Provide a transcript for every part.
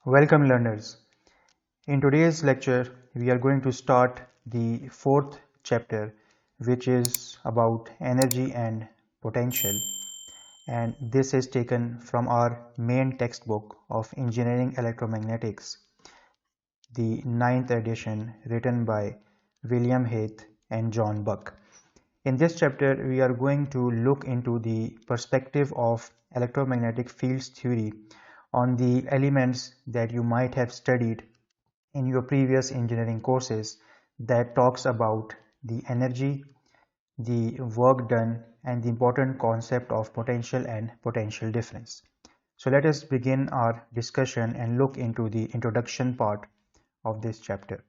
Welcome learners. In today's lecture, we are going to start the fourth chapter, which is about energy and potential. And this is taken from our main textbook of Engineering Electromagnetics, the ninth edition, written by William Haith and John Buck. In this chapter, we are going to look into the perspective of electromagnetic fields theory on the elements that you might have studied in your previous engineering courses that talks about the energy, the work done, and the important concept of potential and potential difference. So let us begin our discussion and look into the introduction part of this chapter.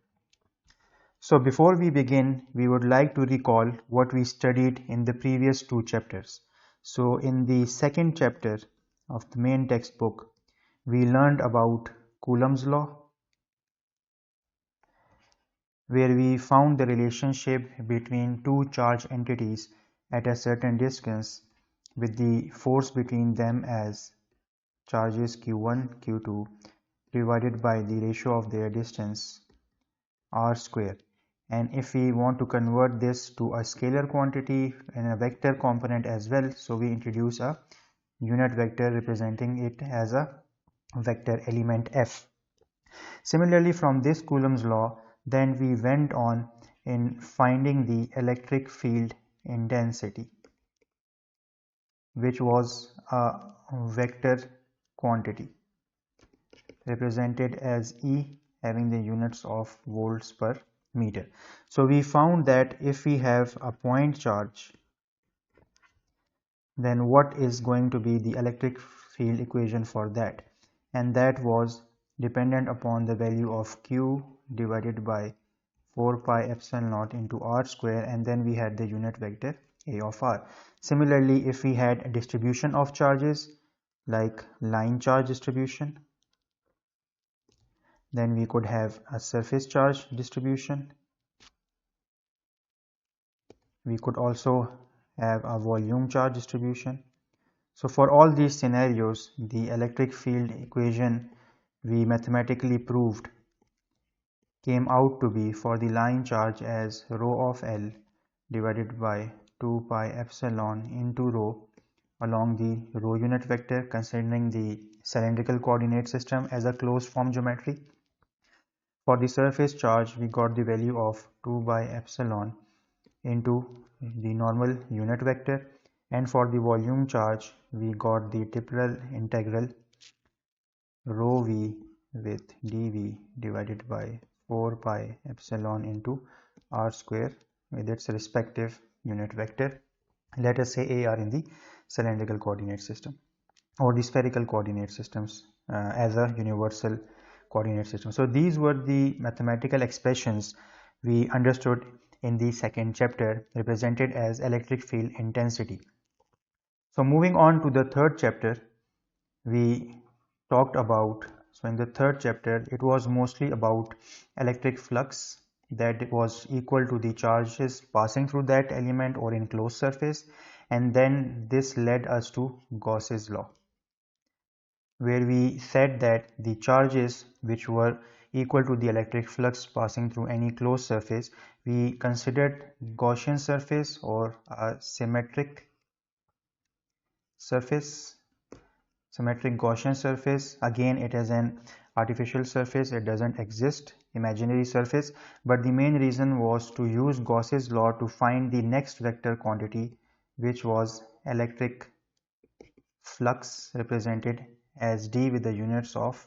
So before we begin, we would like to recall what we studied in the previous two chapters. So in the second chapter of the main textbook, we learned about Coulomb's law, where we found the relationship between two charged entities at a certain distance with the force between them as charges q1, q2 divided by the ratio of their distance r square. And if we want to convert this to a scalar quantity and a vector component as well, so we introduce a unit vector representing it as a vector element f. Similarly, from this Coulomb's law, then we went on in finding the electric field intensity, which was a vector quantity represented as E, having the units of volts per meter. So we found that if we have a point charge, then what is going to be the electric field equation for that? And that was dependent upon the value of Q divided by 4 pi epsilon naught into r square, and then we had the unit vector A of r. Similarly, if we had a distribution of charges like line charge distribution, then we could have a surface charge distribution. We could also have a volume charge distribution. So for all these scenarios, the electric field equation we mathematically proved came out to be for the line charge as rho of L divided by 2 pi epsilon into rho along the rho unit vector, considering the cylindrical coordinate system as a closed form geometry. For the surface charge, we got the value of 2 by epsilon into the normal unit vector, and for the volume charge we got the triple integral rho v with dv divided by 4 pi epsilon into r square with its respective unit vector. Let us say AR in the cylindrical coordinate system or the spherical coordinate systems as a universal coordinate system. So these were the mathematical expressions we understood in the second chapter, represented as electric field intensity. So moving on to the third chapter, we talked about, so in the third chapter it was mostly about electric flux that was equal to the charges passing through that element or enclosed surface, and then this led us to Gauss's law, where we said that the charges which were equal to the electric flux passing through any closed surface, we considered Gaussian surface or a symmetric Gaussian surface. Again, it is an artificial surface, it doesn't exist, imaginary surface, but the main reason was to use Gauss's law to find the next vector quantity, which was electric flux, represented as d with the units of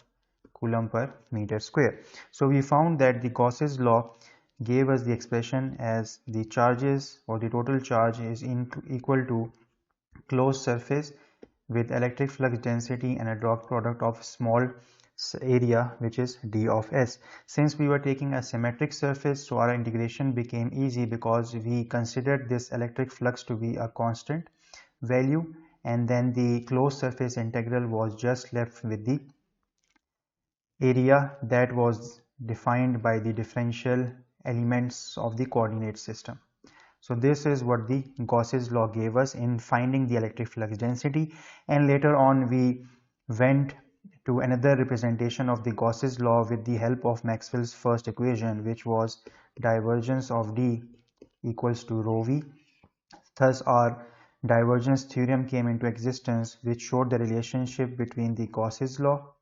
Coulomb per meter square. So we found that the Gauss's law gave us the expression as the charges or the total charge is equal to closed surface with electric flux density and a dot product of small area, which is d of s. Since we were taking a symmetric surface, so our integration became easy because we considered this electric flux to be a constant value, and then the closed surface integral was just left with the area that was defined by the differential elements of the coordinate system. So this is what the Gauss's law gave us in finding the electric flux density, and later on we went to another representation of the Gauss's law with the help of Maxwell's first equation, which was divergence of D equals to rho V. Thus, our divergence theorem came into existence, which showed the relationship between the Gauss's law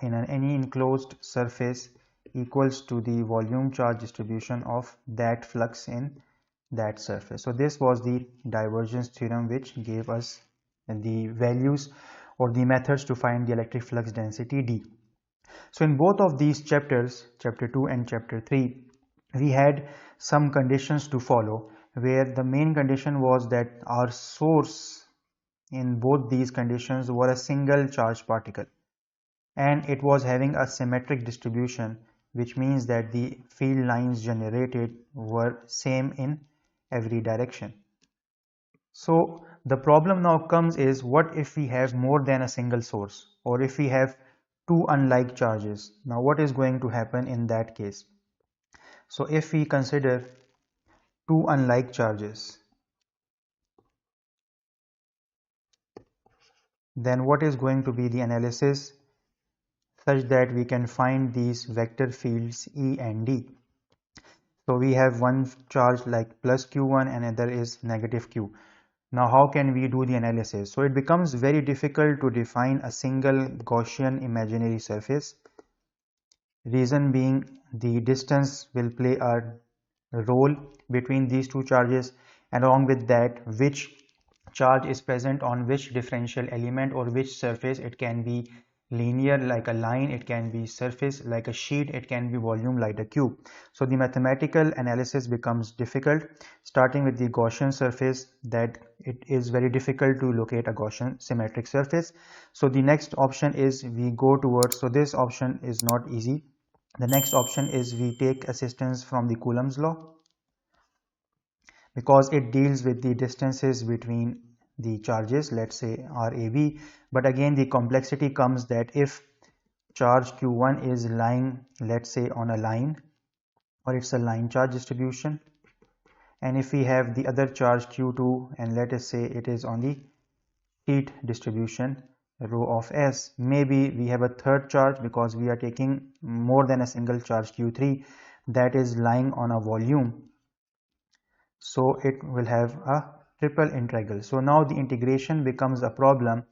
in any enclosed surface equals to the volume charge distribution of that flux in that surface. So this was the divergence theorem, which gave us the values or the methods to find the electric flux density D. So in both of these chapters, chapter 2 and chapter 3, we had some conditions to follow, where the main condition was that our source in both these conditions were a single charged particle, and it was having a symmetric distribution, which means that the field lines generated were same in every direction. So the problem now comes is, what if we have more than a single source, or if we have two unlike charges? Now what is going to happen in that case? So if we consider two unlike charges, then what is going to be the analysis such that we can find these vector fields E and D? So we have one charge like plus Q1 and another is negative Q. Now how can we do the analysis? So it becomes very difficult to define a single Gaussian imaginary surface. Reason being, the distance will play a role between these two charges, and along with that, which charge is present on which differential element or which surface. It can be linear like a line, it can be surface like a sheet, it can be volume like a cube. So the mathematical analysis becomes difficult, starting with the Gaussian surface, that it is very difficult to locate a Gaussian symmetric surface. So the next option is we go towards, so this option is not easy. The next option is we take assistance from the Coulomb's law, because it deals with the distances between the charges, let's say RAB. But again, the complexity comes that if charge Q1 is lying, let's say, on a line, or it's a line charge distribution, and if we have the other charge Q2 and let us say it is on the sheet distribution rho of S, maybe we have a third charge because we are taking more than a single charge Q3 that is lying on a volume, so it will have a triple integral. So now the integration becomes a problem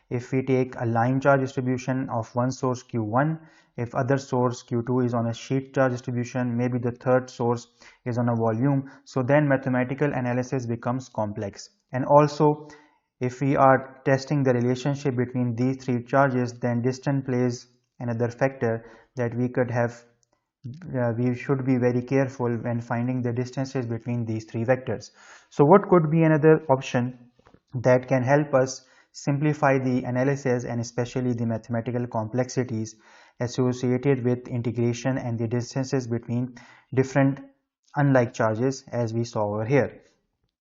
if we take a line charge distribution of one source Q1, if other source Q2 is on a sheet charge distribution, maybe the third source is on a volume. So then mathematical analysis becomes complex. And also, if we are testing the relationship between these three charges, then distance plays another factor that we could have. We should be very careful when finding the distances between these three vectors. So what could be another option that can help us simplify the analysis and especially the mathematical complexities associated with integration and the distances between different unlike charges, as we saw over here?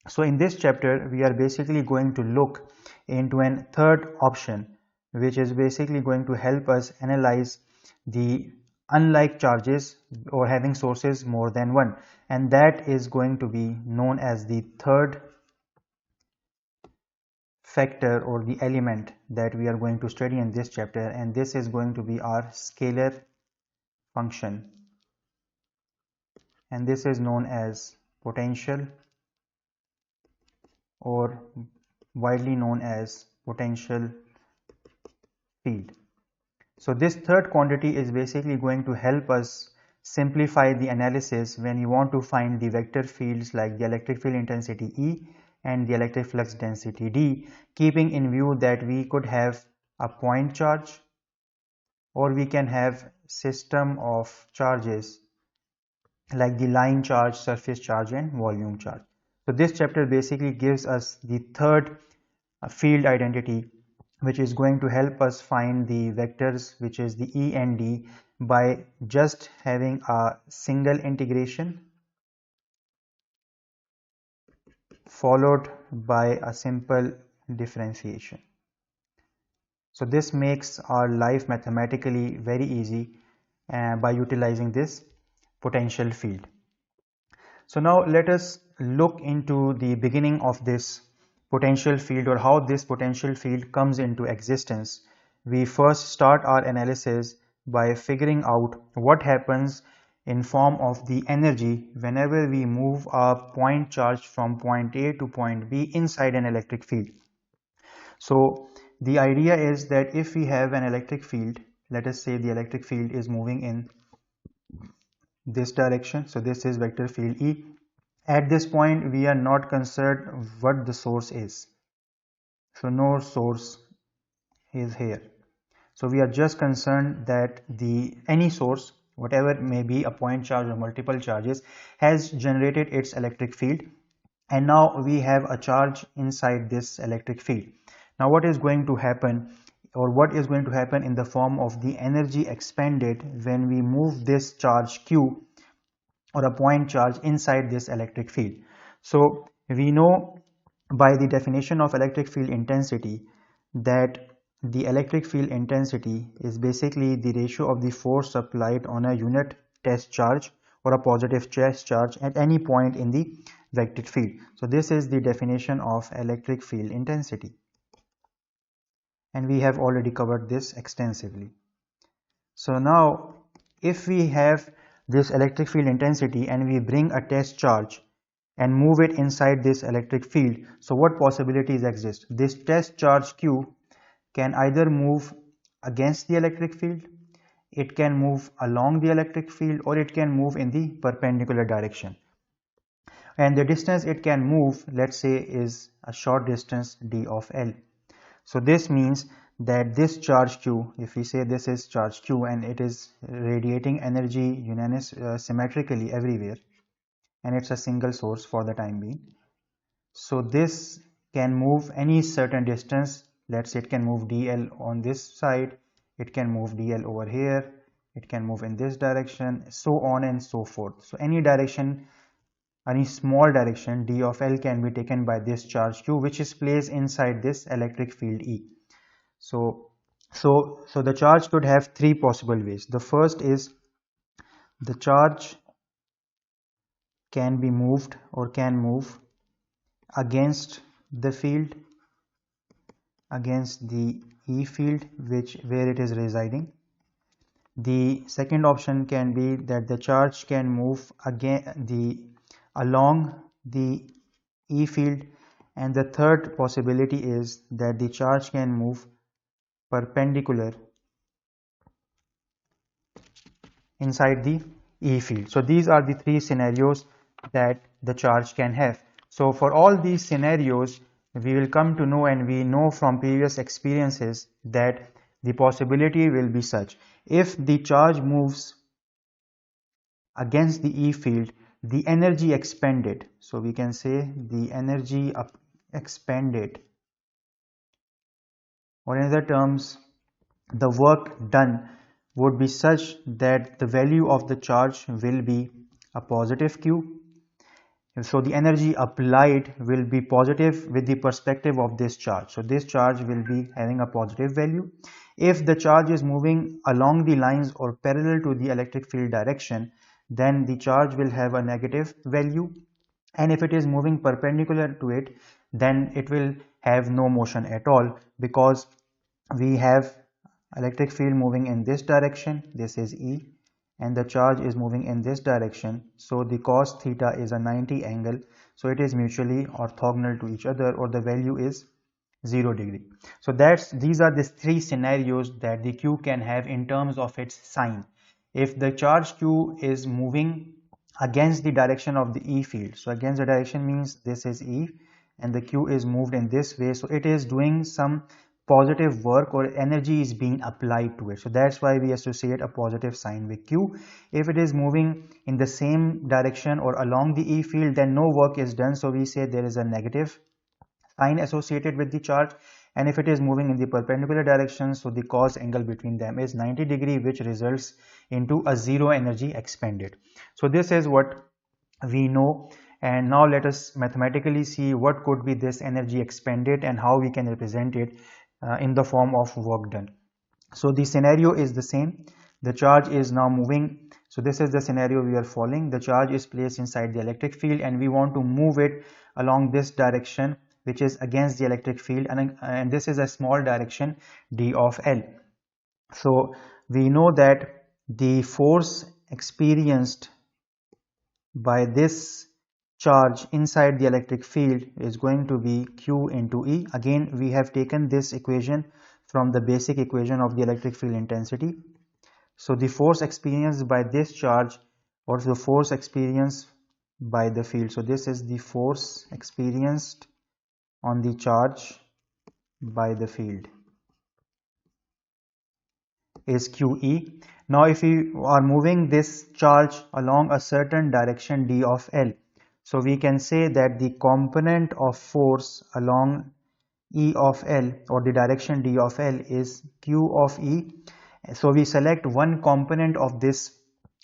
So in this chapter, we are basically going to look into a third option, which is basically going to help us analyze the unlike charges or having sources more than one, and that is going to be known as the third factor or the element that we are going to study in this chapter, and this is going to be our scalar function, and this is known as potential, or widely known as potential field. So this third quantity is basically going to help us simplify the analysis when you want to find the vector fields like the electric field intensity E and the electric flux density D, keeping in view that we could have a point charge or we can have system of charges like the line charge, surface charge and volume charge. So this chapter basically gives us the third field identity, which is going to help us find the vectors, which is the E and D, by just having a single integration followed by a simple differentiation. So this makes our life mathematically very easy by utilizing this potential field. So now let us look into the beginning of this potential field, or how this potential field comes into existence, we first start our analysis by figuring out what happens in form of the energy whenever we move a point charge from point A to point B inside an electric field. So the idea is that if we have an electric field, let us say the electric field is moving in this direction, so this is vector field E. At this point we are not concerned what the source is, so no source is here. So we are just concerned that any source, whatever may be a point charge or multiple charges, has generated its electric field, and now we have a charge inside this electric field. Now what is going to happen, or what is going to happen in the form of the energy expended when we move this charge Q or a point charge inside this electric field? So we know by the definition of electric field intensity that the electric field intensity is basically the ratio of the force applied on a unit test charge or a positive test charge at any point in the vector field. So this is the definition of electric field intensity, and we have already covered this extensively. So now if we have this electric field intensity and we bring a test charge and move it inside this electric field, so what possibilities exist? This test charge Q can either move against the electric field, it can move along the electric field, or it can move in the perpendicular direction. And the distance it can move, let's say, is a short distance d of L. So this means that this charge Q, if we say this is charge Q and it is radiating energy symmetrically everywhere, and it's a single source for the time being, so this can move any certain distance. Let's say it can move dl on this side, it can move dl over here, it can move in this direction, so on and so forth. So any direction, any small direction d of L can be taken by this charge Q, which is placed inside this electric field E. So the charge could have three possible ways. The first is the charge can be moved or can move against the field, against the E field where it is residing. The second option can be that the charge can move along the E field, and the third possibility is that the charge can move perpendicular inside the E field. So these are the three scenarios that the charge can have. So for all these scenarios, we will come to know, and we know from previous experiences, that the possibility will be such: if the charge moves against the E field, the energy expended, so we can say the energy expended, or in other terms, the work done, would be such that the value of the charge will be a positive Q. So the energy applied will be positive with the perspective of this charge. So this charge will be having a positive value. If the charge is moving along the lines or parallel to the electric field direction, then the charge will have a negative value. And if it is moving perpendicular to it, then it will have no motion at all, because we have electric field moving in this direction, this is E, and the charge is moving in this direction, so the cos theta is a 90 angle, so it is mutually orthogonal to each other, or the value is 0 degree. So these are the three scenarios that the Q can have in terms of its sign. If the charge Q is moving against the direction of the E field, so against the direction means this is E and the Q is moved in this way, so it is doing some positive work, or energy is being applied to it. So that's why we associate a positive sign with Q. If it is moving in the same direction or along the E field, then no work is done, so we say there is a negative sign associated with the charge. And if it is moving in the perpendicular direction, so the cos angle between them is 90 degree, which results into a zero energy expended. So this is what we know, and now let us mathematically see what could be this energy expended and how we can represent it in the form of work done. So the scenario is the same. The charge is now moving. So this is the scenario we are following. The charge is placed inside the electric field and we want to move it along this direction which is against the electric field, and this is a small direction d of L. So we know that the force experienced by this charge inside the electric field is going to be Q into E. Again, we have taken this equation from the basic equation of the electric field intensity. So the force experienced by this charge, or the force experienced by the field, so this is the force experienced on the charge by the field, is QE. Now if we are moving this charge along a certain direction d of L, so we can say that the component of force along E of L, or the direction d of L, is Q of E. So we select one component of this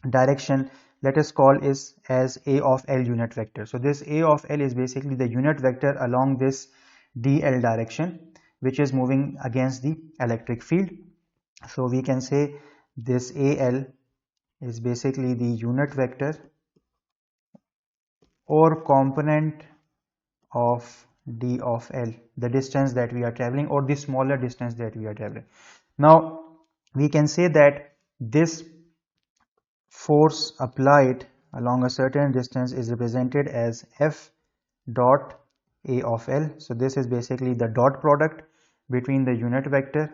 direction, let us call is as A of L unit vector. So this A of L is basically the unit vector along this dl direction, which is moving against the electric field. So we can say this AL is basically the unit vector or component of d of L, the distance that we are traveling, or the smaller distance that we are traveling. Now we can say that this force applied along a certain distance is represented as F dot A of L. So this is basically the dot product between the unit vector,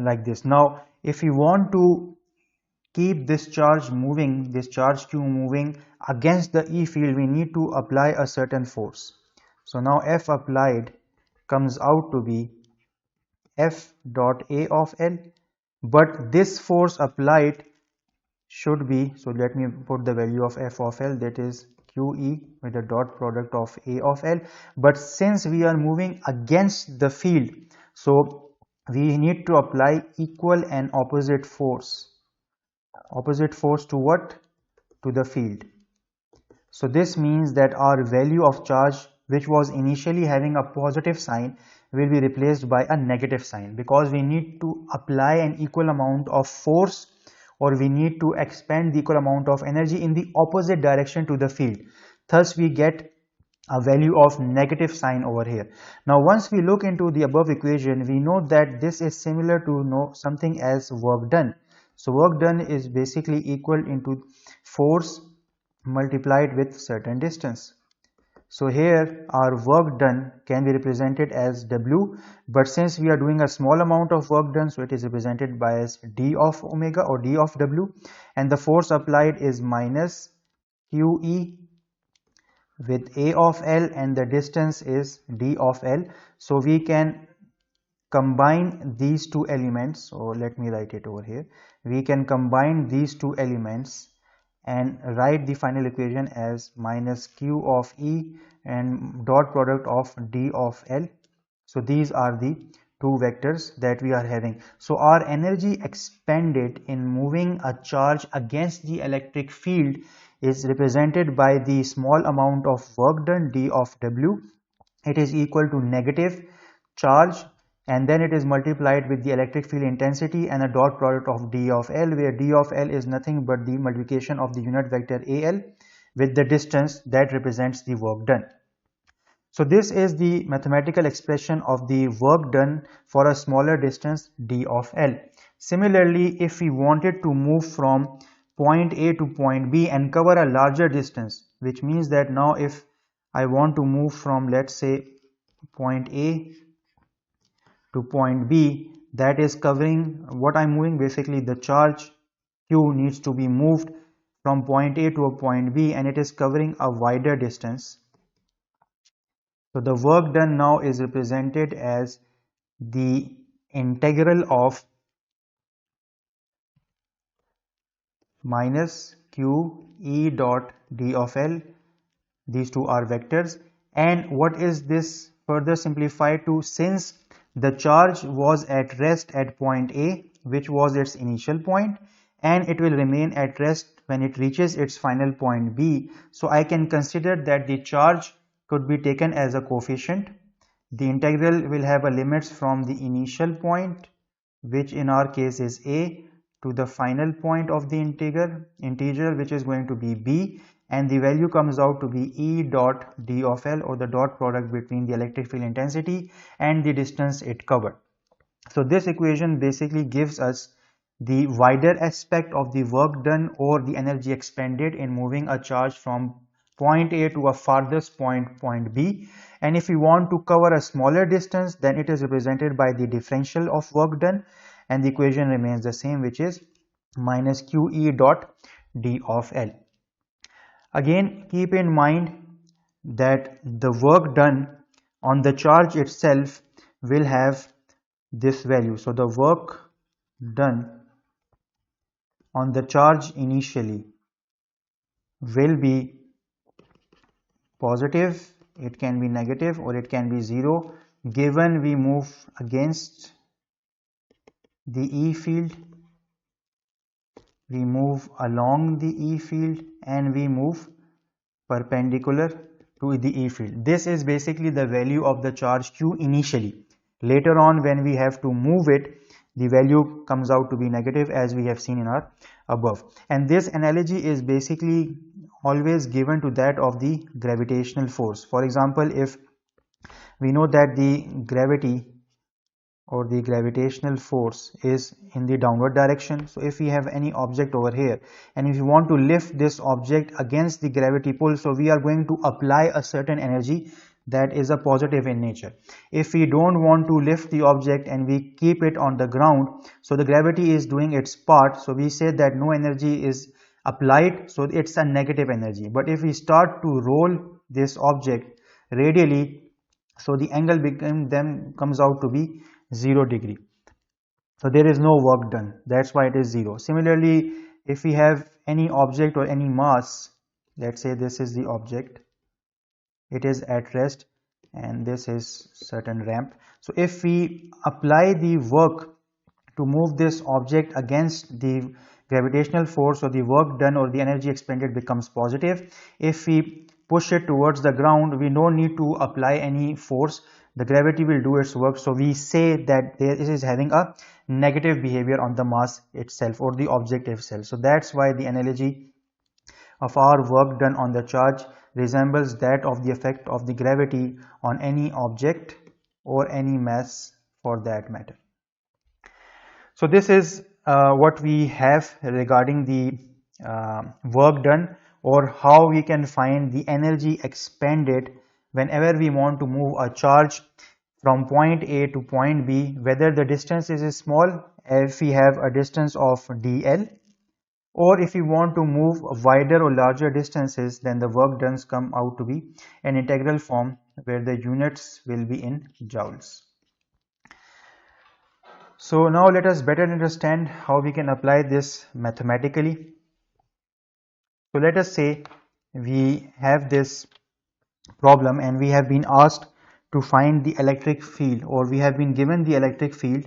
like this. Now if we want to keep this charge moving, this charge Q moving against the E field, we need to apply a certain force. So now F applied comes out to be F dot A of L, but this force applied should be, so let me put the value of F of L, that is QE with the dot product of A of L. But since we are moving against the field, so we need to apply equal and opposite force. Opposite force to what? To the field. So this means that our value of charge, which was initially having a positive sign, will be replaced by a negative sign, because we need to apply an equal amount of force, or we need to expend the equal amount of energy in the opposite direction to the field. Thus we get a value of negative sign over here. Now once we look into the above equation, we know that this is similar to something as work done. So work done is basically equal into force multiplied with certain distance. So here our work done can be represented as W, but since we are doing a small amount of work done, so it is represented by as d of omega or d of W, and the force applied is minus QE with A of L, and the distance is d of L. So we can combine these two elements, so let me write it over here. We can combine these two elements and write the final equation as minus Q of E and dot product of d of L. So these are the two vectors that we are having. So our energy expended in moving a charge against the electric field is represented by the small amount of work done d of W. It is equal to negative charge, and then it is multiplied with the electric field intensity and a dot product of d of L, where d of L is nothing but the multiplication of the unit vector AL with the distance that represents the work done. So this is the mathematical expression of the work done for a smaller distance d of L. Similarly, if we wanted to move from point A to point B and cover a larger distance, which means that now if I want to move from, let's say, point A to point B, that is covering what I'm moving, basically the charge Q needs to be moved from point A to a point B, and it is covering a wider distance. So the work done now is represented as the integral of minus Q E dot d of L. These two are vectors, and what is this further simplified to? Since the charge was at rest at point A, which was its initial point, and it will remain at rest when it reaches its final point B, so I can consider that the charge could be taken as a coefficient. The integral will have a limits from the initial point, which in our case is A, to the final point of the integer, which is going to be B, and the value comes out to be E dot d of L, or the dot product between the electric field intensity and the distance it covered. So this equation basically gives us the wider aspect of the work done or the energy expended in moving a charge from point A to a farthest point, point B. And if we want to cover a smaller distance, then it is represented by the differential of work done, and the equation remains the same, which is minus QE dot d of L. Again, keep in mind that the work done on the charge itself will have this value. So the work done on the charge initially will be positive, it can be negative, or it can be zero, given we move against the E field, we move along the E field, and we move perpendicular to the E field. This is basically the value of the charge Q initially. Later on, when we have to move it, the value comes out to be negative, as we have seen in our above. And this analogy is basically always given to that of the gravitational force. For example, if we know that the gravity or the gravitational force is in the downward direction, so if we have any object over here and if you want to lift this object against the gravity pull, so we are going to apply a certain energy that is a positive in nature. If we don't want to lift the object and we keep it on the ground, so the gravity is doing its part, so we say that no energy is applied, so it's a negative energy. But if we start to roll this object radially, so the angle comes out to be 0 degree. So there is no work done, that's why it is 0. Similarly, if we have any object or any mass, let's say this is the object, it is at rest and this is certain ramp. So if we apply the work to move this object against the gravitational force, or the work done or the energy expended becomes positive. If we push it towards the ground, we don't need to apply any force, the gravity will do its work. So we say that this is having a negative behavior on the mass itself or the object itself. So that's why the analogy of our work done on the charge resembles that of the effect of the gravity on any object or any mass for that matter. So this is what we have regarding the work done, or how we can find the energy expended whenever we want to move a charge from point A to point B, whether the distance is small, if we have a distance of dl, or if we want to move wider or larger distances, then the work done come out to be an integral form where the units will be in joules. So now let us better understand how we can apply this mathematically. So let us say we have this problem and we have been asked to find the electric field, or we have been given the electric field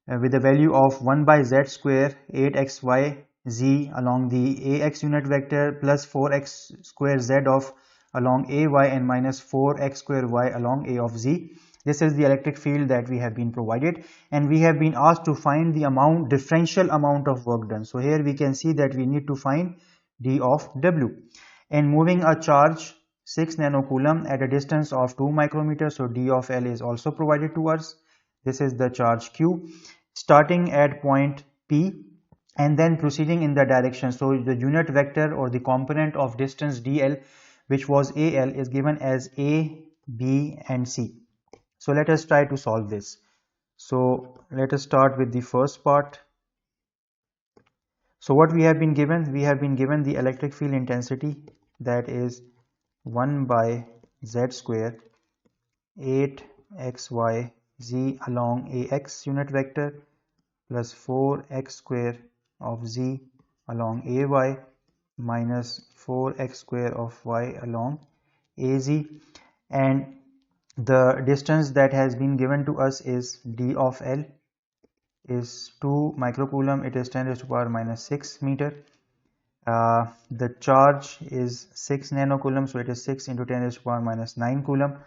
with a value of 1 by z square 8xy z along the ax unit vector plus 4x square z of along ay and minus 4x square y along a of z. This is the electric field that we have been provided, and we have been asked to find the differential amount of work done. So here we can see that we need to find d of w. In moving a charge 6 nanocoulomb at a distance of 2 micrometers, so d of L is also provided to us. This is the charge Q starting at point P and then proceeding in the direction. So the unit vector or the component of distance dl, which was AL, is given as A, B and C. So let us try to solve this. So let us start with the first part. So what we have been given? We have been given the electric field intensity, that is 1 by z square 8xy z along ax unit vector plus 4x square of z along ay minus 4x square of y along az, and the distance that has been given to us is d of L is 2 microcoulomb, it is 10 raised to power minus 6 meter. The charge is 6 nanocoulomb, so it is 6 into 10 raised to power minus 9 coulomb,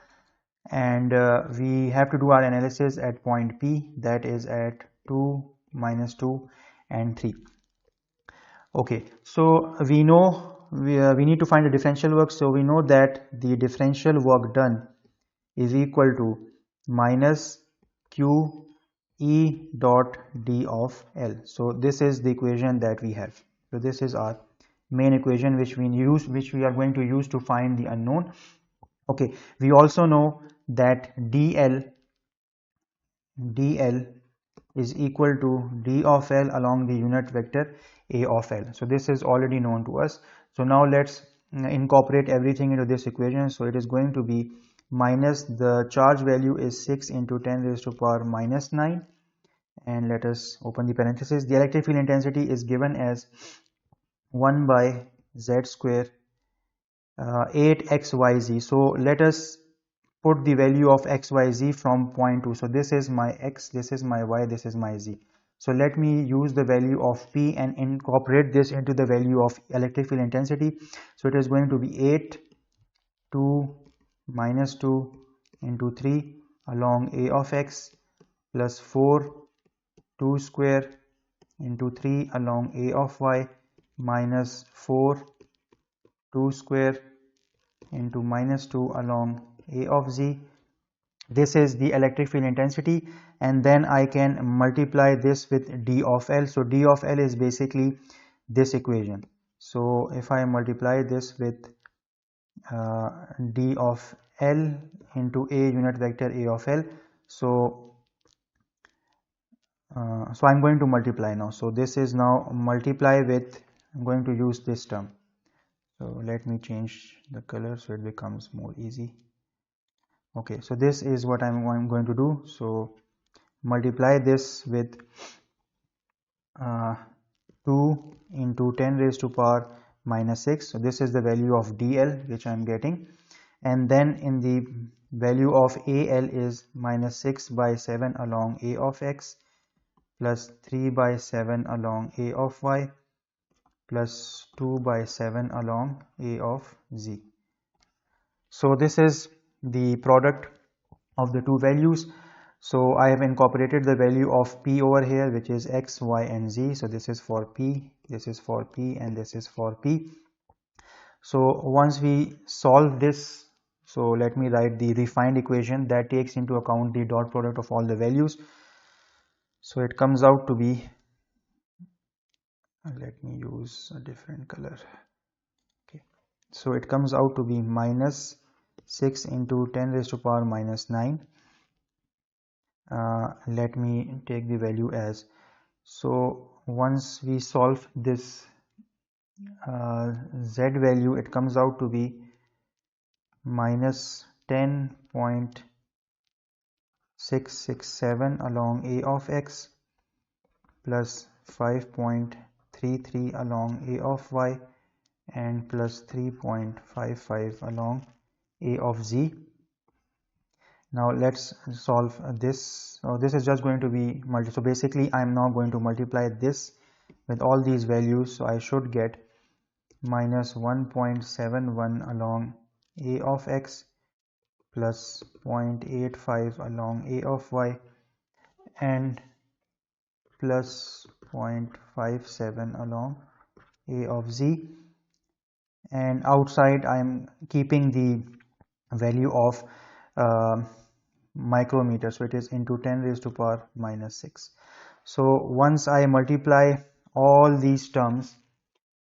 and we have to do our analysis at point P, that is at 2, minus 2 and 3. Okay, so we know we need to find the differential work. So we know that the differential work done is equal to minus q E dot d of L. So this is the equation that we have. So this is our main equation which we are going to use to find the unknown. Okay, we also know that dl is equal to d of L along the unit vector a of L. So this is already known to us. So now let's incorporate everything into this equation. So it is going to be minus, the charge value is 6 into 10 raised to power minus 9, and let us open the parenthesis. The electric field intensity is given as 1 by z square 8xyz. So let us put the value of xyz from point 2. So this is my x, this is my y, this is my z. So let me use the value of P and incorporate this into the value of electric field intensity. So it is going to be 8 2 minus 2 into 3 along a of x plus 4 2 square into 3 along a of y minus 4 2 square into minus 2 along a of z. This is the electric field intensity, and then I can multiply this with d of L. So d of L is basically this equation. So if I multiply this with d of L into a unit vector a of L, so I'm going to multiply now. So this is now multiply with, I'm going to use this term. So let me change the color so it becomes more easy. Okay, so this is what I'm going to do. So multiply this with 2 into 10 raised to power minus 6. So this is the value of dl which I am getting, and then in the value of al is minus 6 by 7 along a of x plus 3 by 7 along a of y plus 2 by 7 along a of z. So this is the product of the two values. So I have incorporated the value of P over here, which is x, y and z. So this is for P, this is for P, and this is for P. So once we solve this, so let me write the refined equation that takes into account the dot product of all the values. So it comes out to be, let me use a different color. Okay, so it comes out to be minus 6 into 10 raised to power minus 9. Let me take the value as, so once we solve this z value, it comes out to be minus 10.667 along a of x plus 5.33 along a of y and plus 3.55 along a of z. Now let's solve this. So this is just going to be so basically I am now going to multiply this with all these values. So I should get minus 1.71 along a of x plus 0.85 along a of y and plus 0.57 along a of z, and outside I am keeping the value of micrometer, so it is into 10 raised to power minus 6. So once I multiply all these terms,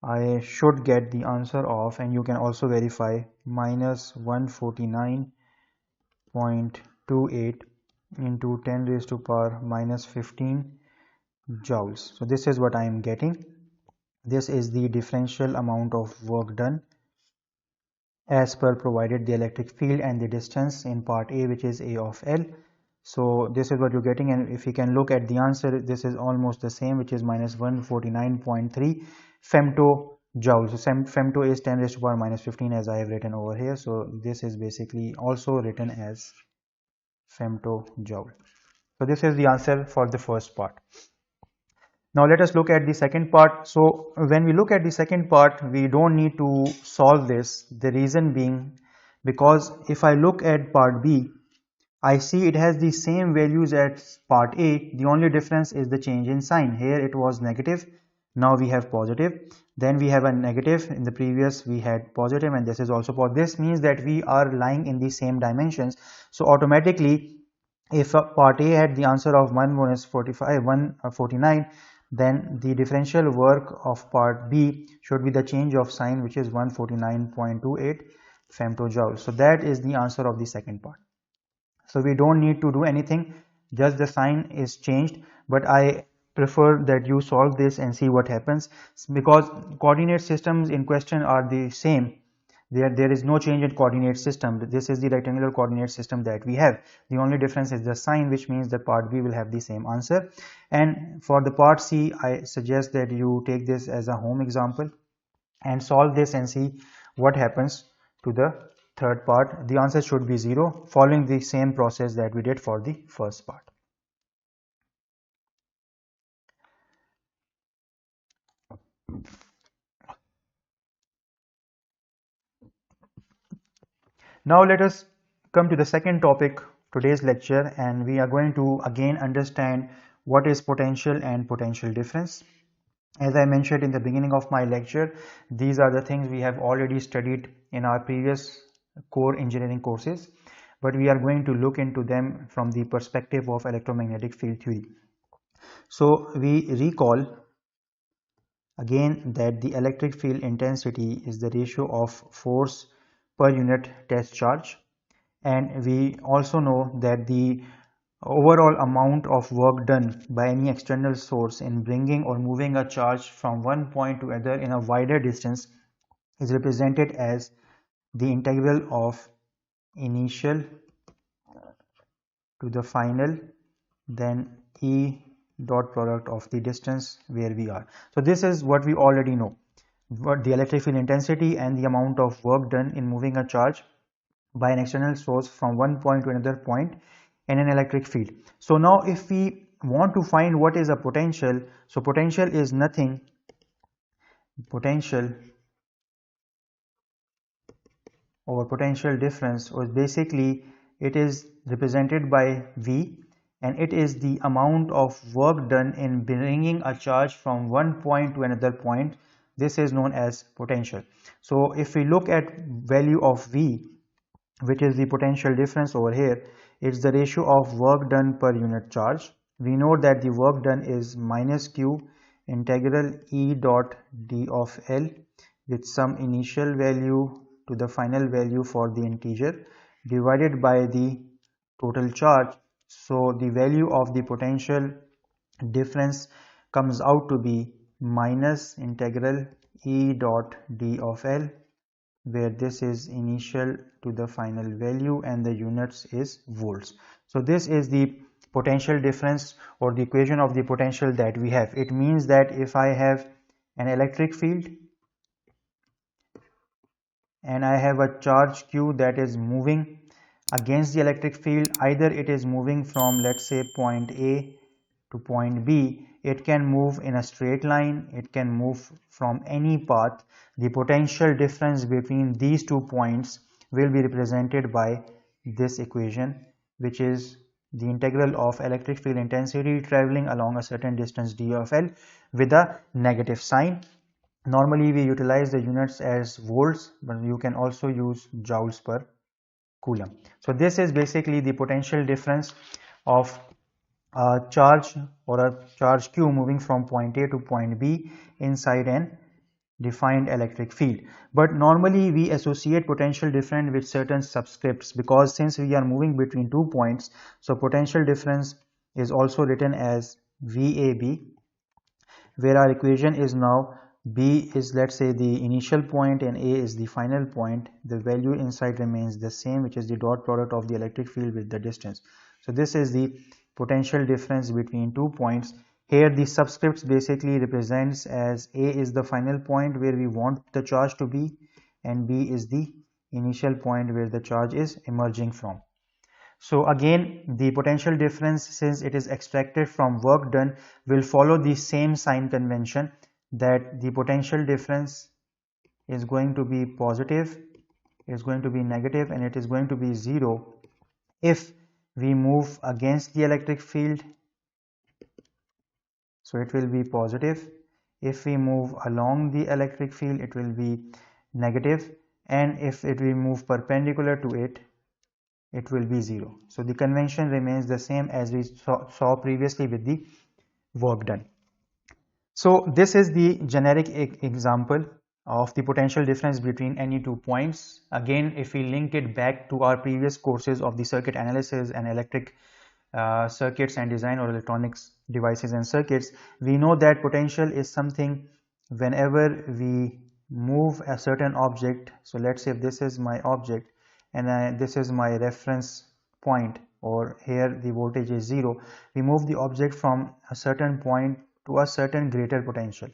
I should get the answer of, and you can also verify, minus 149.28 into 10 raised to power minus 15 joules. So this is what I am getting. This is the differential amount of work done as per provided the electric field and the distance in part A, which is A of L. So this is what you're getting, and if you can look at the answer, this is almost the same, which is minus 149.3 femtojoules. So femto is 10 raised to power minus 15 as I have written over here. So this is basically also written as femtojoule. So this is the answer for the first part. Now let us look at the second part. So when we look at the second part, we don't need to solve this. The reason being, because if I look at part B, I see it has the same values as part A. The only difference is the change in sign. Here it was negative, now we have positive. Then we have a negative. In the previous we had positive, and this is also positive. This means that we are lying in the same dimensions. So automatically, if part A had the answer of 1 minus 45, 149, then the differential work of part B should be the change of sign, which is 149.28 femtojoule. So that is the answer of the second part. So we don't need to do anything, just the sign is changed, but I prefer that you solve this and see what happens, because coordinate systems in question are the same. There is no change in coordinate system. This is the rectangular coordinate system that we have. The only difference is the sign, which means that part B will have the same answer. And for the part C, I suggest that you take this as a home example and solve this and see what happens to the third part. The answer should be 0, following the same process that we did for the first part. Now let us come to the second topic today's lecture, and we are going to again understand what is potential and potential difference. As I mentioned in the beginning of my lecture, these are the things we have already studied in our previous core engineering courses, but we are going to look into them from the perspective of electromagnetic field theory. So we recall again that the electric field intensity is the ratio of force per unit test charge, and we also know that the overall amount of work done by any external source in bringing or moving a charge from one point to other in a wider distance is represented as the integral of initial to the final, then E dot product of the distance where we are. So this is what we already know, what the electric field intensity and the amount of work done in moving a charge by an external source from one point to another point in an electric field. So now if we want to find what is a potential, so potential is nothing, potential over potential difference, or basically it is represented by V, and it is the amount of work done in bringing a charge from one point to another point. This is known as potential. So if we look at value of V, which is the potential difference over here, it's the ratio of work done per unit charge. We know that the work done is minus Q integral E dot d of L with some initial value to the final value for the integer divided by the total charge. So the value of the potential difference comes out to be minus integral E dot d of L, where this is initial to the final value and the units is volts. So this is the potential difference, or the equation of the potential that we have. It means that if I have an electric field and I have a charge Q that is moving against the electric field, either it is moving from, let's say, point A to point B, it can move in a straight line, it can move from any path. The potential difference between these 2 points will be represented by this equation, which is the integral of electric field intensity traveling along a certain distance d of L with a negative sign. Normally we utilize the units as volts, but you can also use joules per coulomb. So this is basically the potential difference of a charge or a charge Q moving from point A to point B inside an defined electric field. But normally we associate potential difference with certain subscripts, because since we are moving between 2 points, so potential difference is also written as VAB, where our equation is now B is, let's say, the initial point and A is the final point. The value inside remains the same, which is the dot product of the electric field with the distance. So this is the potential difference between 2 points. Here the subscripts basically represents as A is the final point where we want the charge to be, and B is the initial point where the charge is emerging from. So again, the potential difference, since it is extracted from work done, will follow the same sign convention, that the potential difference is going to be positive, is going to be negative, and it is going to be 0 if we move against the electric field. So it will be positive If we move along the electric field, it will be negative, and if it will move perpendicular to it, it will be 0. So the convention remains the same as we saw previously with the work done. So this is the generic example of the potential difference between any 2 points. Again, if we link it back to our previous courses of the circuit analysis and electric circuits and design, or electronics devices and circuits, we know that potential is something whenever we move a certain object. So let's say if this is my object and this is my reference point, or here the voltage is 0, we move the object from a certain point to a certain greater potential.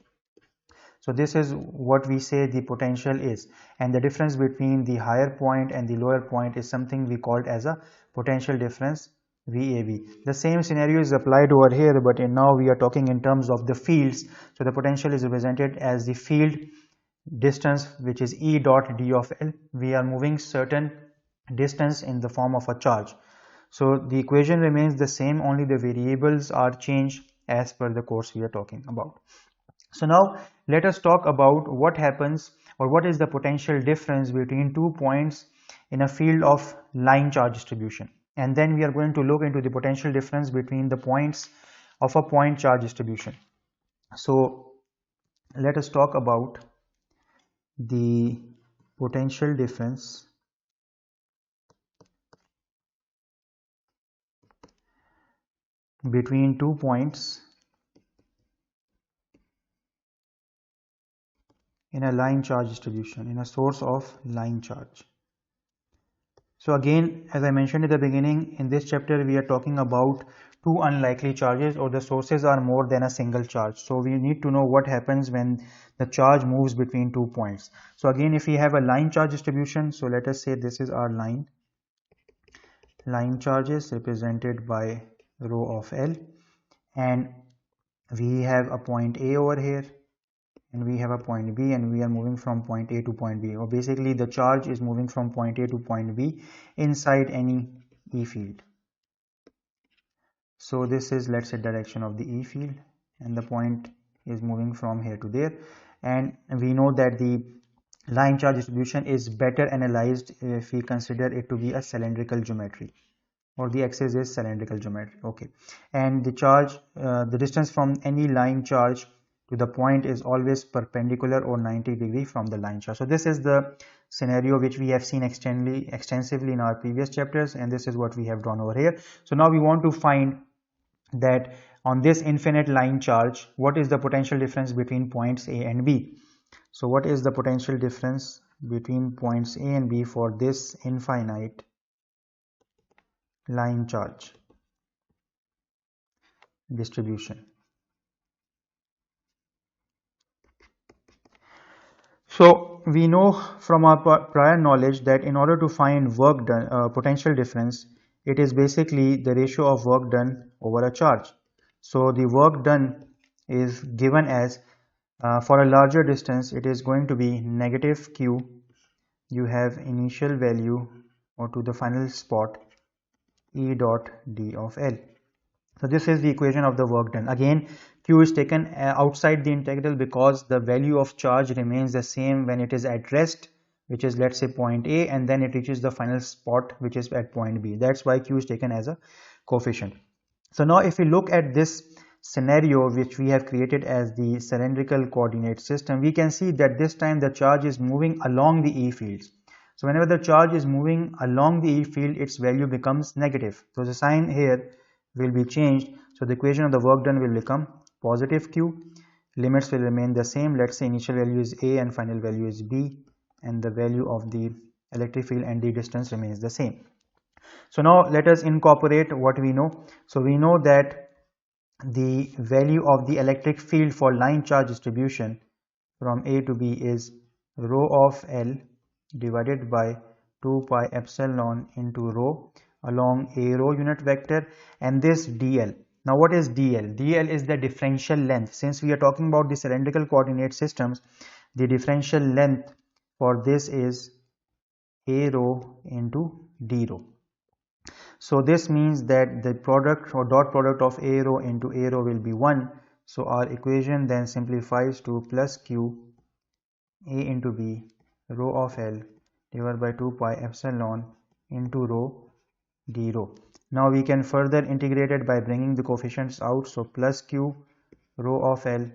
So this is what we say the potential is, and the difference between the higher point and the lower point is something we called as a potential difference, VAB. The same scenario is applied over here, but now we are talking in terms of the fields. So the potential is represented as the field distance, which is E dot d of L. We are moving certain distance in the form of a charge. So the equation remains the same, only the variables are changed as per the course we are talking about. So now let us talk about what happens, or what is the potential difference between 2 points in a field of line charge distribution, and then we are going to look into the potential difference between the points of a point charge distribution. So let us talk about the potential difference between 2 points in a line charge distribution, in a source of line charge. So again, as I mentioned at the beginning, in this chapter we are talking about two unlikely charges, or the sources are more than a single charge. So we need to know what happens when the charge moves between 2 points. So again, if we have a line charge distribution, so let us say this is our line charges represented by rho of L, and we have a point A over here, and we have a point B, and we are moving from point A to point B, or basically the charge is moving from point A to point B inside any E field. So this is, let's say, direction of the E field, and the point is moving from here to there, and we know that the line charge distribution is better analyzed if we consider it to be a cylindrical geometry, or the axis is cylindrical geometry. Okay, and the charge, the distance from any line charge to the point is always perpendicular or 90 degree from the line charge. So this is the scenario which we have seen extensively in our previous chapters, and this is what we have drawn over here. So now we want to find that on this infinite line charge, what is the potential difference between points A and B. So what is the potential difference between points A and B for this infinite line charge distribution? So we know from our prior knowledge that in order to find work done, potential difference, it is basically the ratio of work done over a charge. So the work done is given as, for a larger distance, it is going to be negative q. You have initial value, or to the final spot, E dot d of L. So this is the equation of the work done. Again, q is taken outside the integral because the value of charge remains the same when it is at rest, which is, let's say, point A, and then it reaches the final spot, which is at point B. That's why q is taken as a coefficient. So now if we look at this scenario which we have created as the cylindrical coordinate system, we can see that this time the charge is moving along the E fields. So whenever the charge is moving along the E field, its value becomes negative. So the sign here will be changed. So the equation of the work done will become positive q. Limits will remain the same. Let's say initial value is A and final value is B, and the value of the electric field and the distance remains the same. So now let us incorporate what we know. So we know that the value of the electric field for line charge distribution from A to B is rho of L divided by 2 pi epsilon into rho along A rho unit vector, and this dl. Now what is dl? dl is the differential length. Since we are talking about the cylindrical coordinate systems, the differential length for this is A rho into d rho. So this means that the product or dot product of A rho into A rho will be 1. So our equation then simplifies to plus q a into b rho of L divided by 2 pi epsilon into rho d rho. Now we can further integrate it by bringing the coefficients out. So plus q rho of L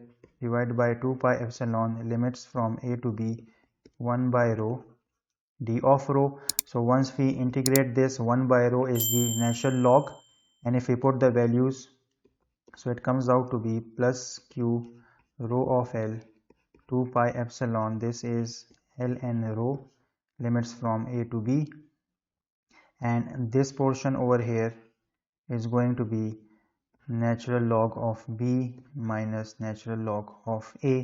divided by 2 pi epsilon limits from a to b 1 by rho d of rho. So once we integrate this, 1 by rho is the natural log, and if we put the values, so it comes out to be plus q rho of L 2 pi epsilon, this is ln rho, limits from a to b, and this portion over here is going to be natural log of b minus natural log of a.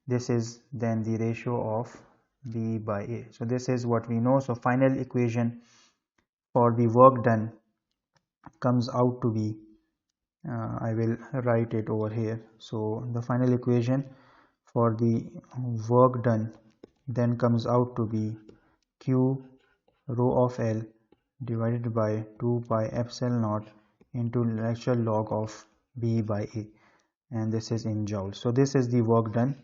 This is then the ratio of b by a. So this is what we know. So final equation for the work done comes out to be, I will write it over here. So the final equation for the work done then comes out to be q rho of L divided by 2 pi epsilon naught into natural log of b by a, and this is in joules. So this is the work done,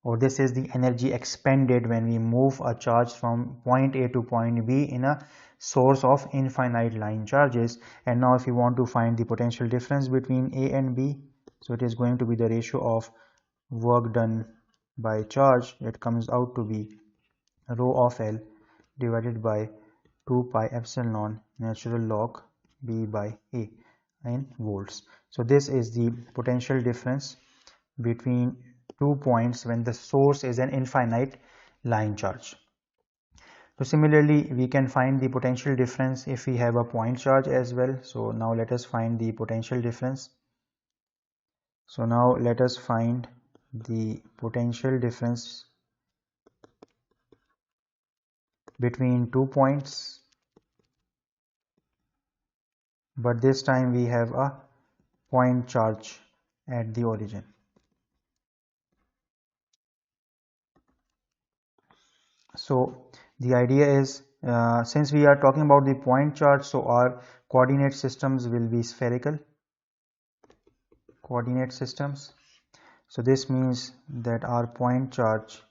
or this is the energy expended when we move a charge from point A to point B in a source of infinite line charges. And now if you want to find the potential difference between A and B, so it is going to be the ratio of work done by charge. It comes out to be rho of L divided by 2 pi epsilon natural log B by A in volts. So this is the potential difference between 2 points when the source is an infinite line charge. So similarly, we can find the potential difference if we have a point charge as well. So now let us find the potential difference. So now let us find the potential difference between 2 points, but this time we have a point charge at the origin. So the idea is, since we are talking about the point charge, so our coordinate systems will be spherical coordinate systems. So this means that our point charge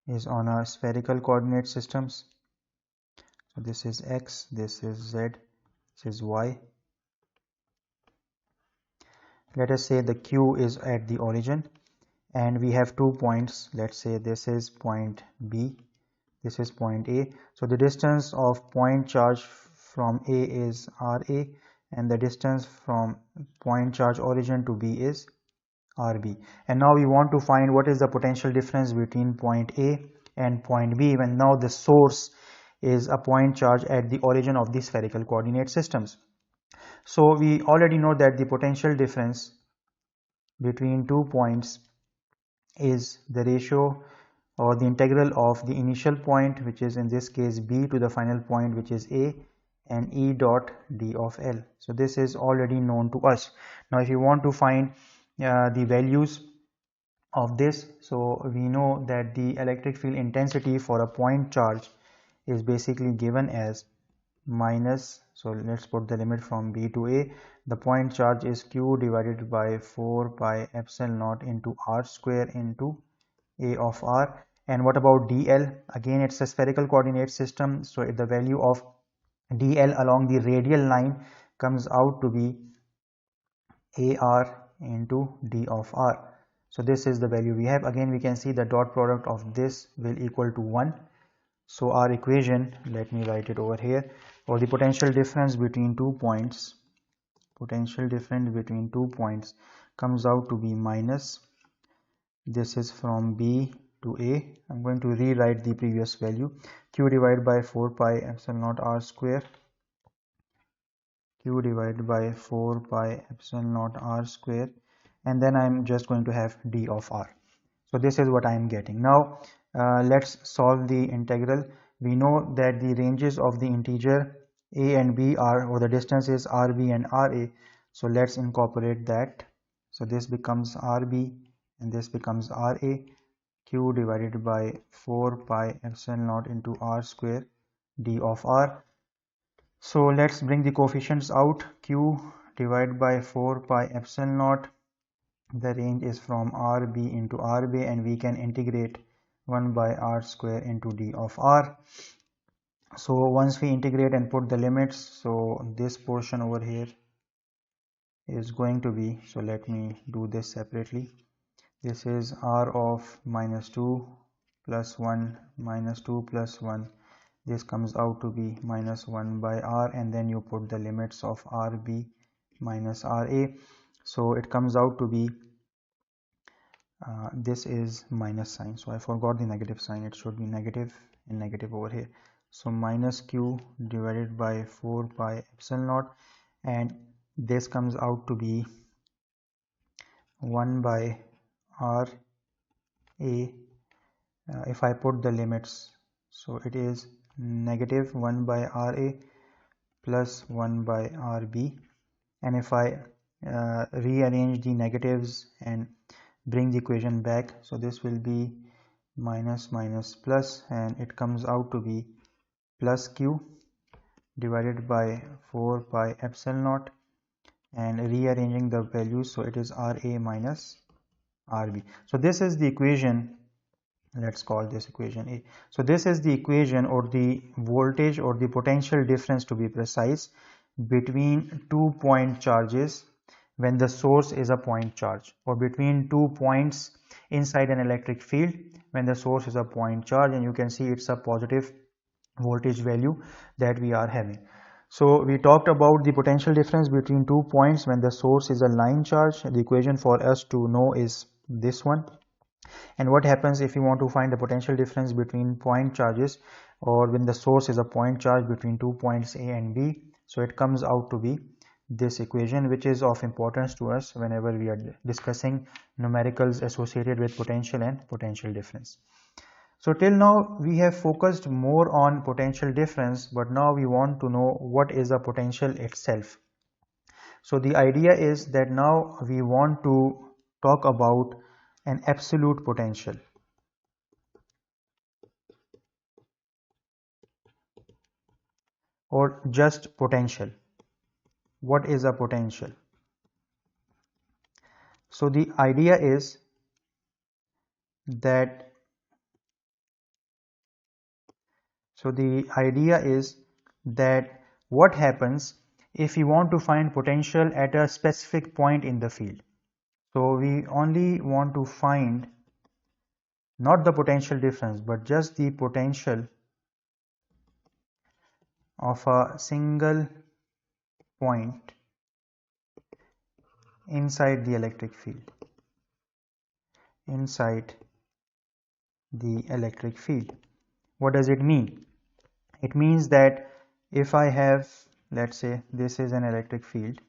is on our spherical coordinate systems. So this is x, this is z, this is y. Let us say the q is at the origin and we have 2 points. Let's say this is point B, this is point A. So the distance of point charge from A is RA, and the distance from point charge origin to B is RB. And now we want to find what is the potential difference between point A and point B when now the source is a point charge at the origin of the spherical coordinate systems. So we already know that the potential difference between 2 points is the ratio or the integral of the initial point, which is in this case B, to the final point, which is A, and E dot d of L. So this is already known to us. Now if you want to find the values of this, so we know that the electric field intensity for a point charge is basically given as minus, so let's put the limit from B to A. The point charge is Q divided by 4 pi epsilon naught into R square into A of R. And what about dl? Again, it's a spherical coordinate system, so the value of dl along the radial line comes out to be AR into d of R. So this is the value we have. Again, we can see the dot product of this will equal to 1. So our equation, let me write it over here, or the potential difference between 2 points, comes out to be minus, this is from B to A. I'm going to rewrite the previous value, Q divided by 4 pi epsilon naught R square, Q divided by 4 pi epsilon naught R square, and then I'm just going to have d of R. So this is what I am getting. Now let's solve the integral. We know that the ranges of the integer a and b are, or the distances rb and ra. So let's incorporate that. So this becomes rb and this becomes ra. Q divided by 4 pi epsilon naught into R square d of R. So let's bring the coefficients out. Q divided by 4 pi epsilon naught The range is from RB into RB, and we can integrate 1 by R square into D of R. So once we integrate and put the limits, so this portion over here is going to be, so let me do this separately. This is R of minus 2 plus 1 minus 2 plus 1. This comes out to be minus 1 by R, and then you put the limits of RB minus RA. So it comes out to be this is minus sign, so I forgot the negative sign. It should be negative and negative over here. So minus q divided by 4 pi epsilon naught, and this comes out to be 1 by R A. If I put the limits, so it is negative 1 by RA plus 1 by RB, and if I rearrange the negatives and bring the equation back, so this will be minus minus plus, and it comes out to be plus q divided by 4 pi epsilon naught, and rearranging the values, so it is RA minus RB. So this is the equation. Let's call this equation A. So this is the equation, or the voltage, or the potential difference to be precise, between 2 point charges when the source is a point charge, or between 2 points inside an electric field when the source is a point charge, and you can see it's a positive voltage value that we are having. So we talked about the potential difference between 2 points when the source is a line charge. The equation for us to know is this one. And what happens if you want to find the potential difference between point charges, or when the source is a point charge between 2 points A and B? So it comes out to be this equation, which is of importance to us whenever we are discussing numericals associated with potential and potential difference. So till now we have focused more on potential difference, but now we want to know what is the potential itself. So the idea is that now we want to talk about an absolute potential, or just potential. What is a potential? So the idea is that what happens if you want to find potential at a specific point in the field. So we only want to find not the potential difference, but just the potential of a single point inside the electric field. What does it mean? It means that if I have, let's say this is an electric field,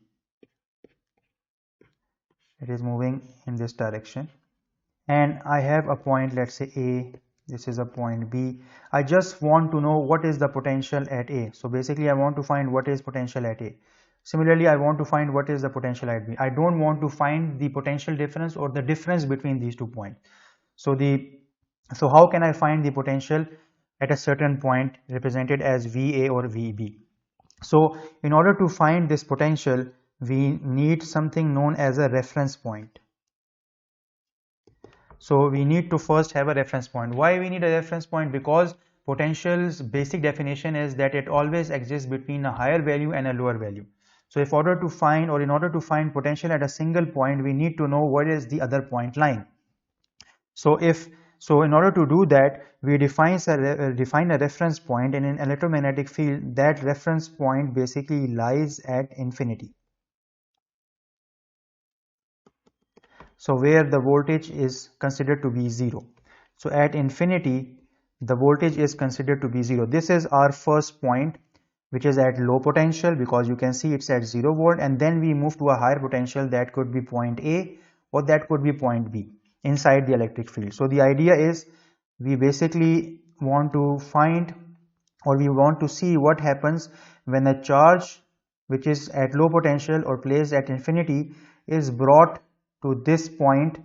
it is moving in this direction, and I have a point, let's say A, this is a point B. I just want to know what is the potential at A. So basically I want to find what is potential at A. Similarly, I want to find what is the potential at B. I don't want to find the potential difference or the difference between these 2 points. So how can I find the potential at a certain point represented as VA or VB? So in order to find this potential, we need something known as a reference point. So we need to first have a reference point. Why we need a reference point? Because potential's basic definition is that it always exists between a higher value and a lower value. So in order to find potential at a single point, we need to know what is the other point lying. So in order to do that, we define a reference point, and in electromagnetic field, that reference point basically lies at infinity. So where the voltage is considered to be 0. So at infinity, the voltage is considered to be 0. This is our first point, which is at low potential, because you can see it's at 0 volt, and then we move to a higher potential that could be point A or that could be point B inside the electric field. So the idea is we basically want to find, or we want to see what happens when a charge which is at low potential or placed at infinity is brought to this point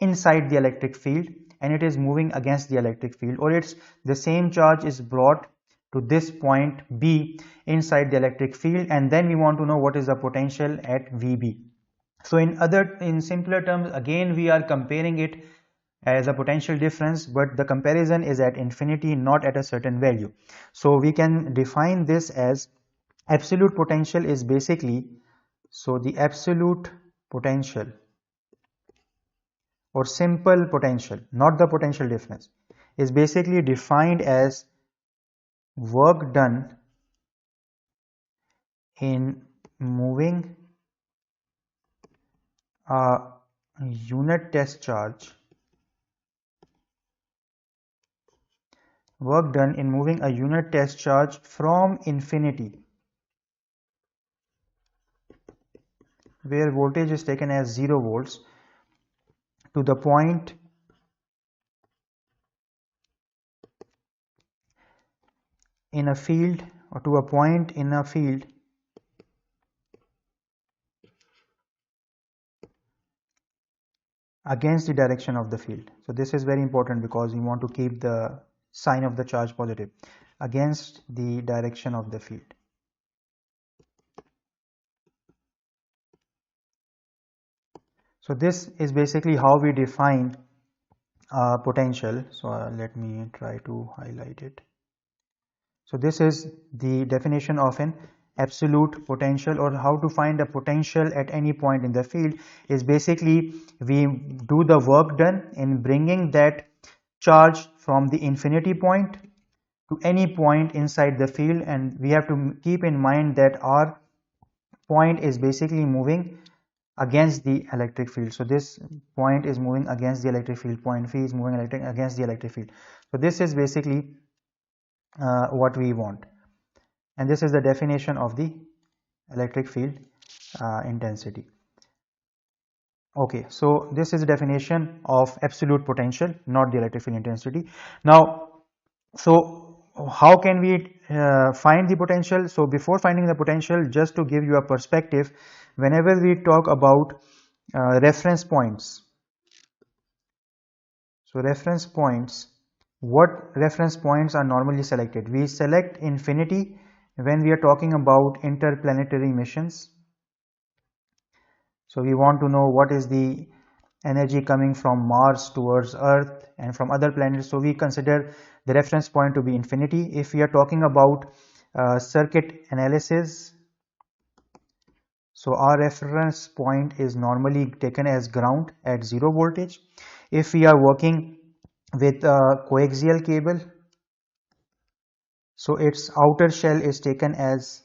inside the electric field, and it is moving against the electric field, or it's the same charge is brought to this point B inside the electric field, and then we want to know what is the potential at VB. So in simpler terms, again we are comparing it as a potential difference, but the comparison is at infinity, not at a certain value. So we can define this as absolute potential is basically, so the absolute potential or simple potential, not the potential difference, is basically defined as work done in moving a unit test charge, work done in moving a unit test charge from infinity, where voltage is taken as 0 volts, to the point in a field, or to a point in a field against the direction of the field. So this is very important because we want to keep the sign of the charge positive, against the direction of the field. So this is basically how we define potential. So let me try to highlight it. So this is the definition of an absolute potential, or how to find a potential at any point in the field is basically we do the work done in bringing that charge from the infinity point to any point inside the field, and we have to keep in mind that our point is basically moving against the electric field. So this point is moving against the electric field, point phi is moving against the electric field. So this is basically what we want, and this is the definition of the electric field intensity. Okay, so this is the definition of absolute potential, not the electric field intensity. Now, so how can we find the potential? So before finding the potential, just to give you a perspective, whenever we talk about reference points, so reference points, what reference points are normally selected? We select infinity when we are talking about interplanetary missions. So we want to know what is the energy coming from Mars towards Earth and from other planets. So we consider the reference point to be infinity. If we are talking about circuit analysis, so our reference point is normally taken as ground at 0 voltage. If we are working with a coaxial cable, so its outer shell is taken as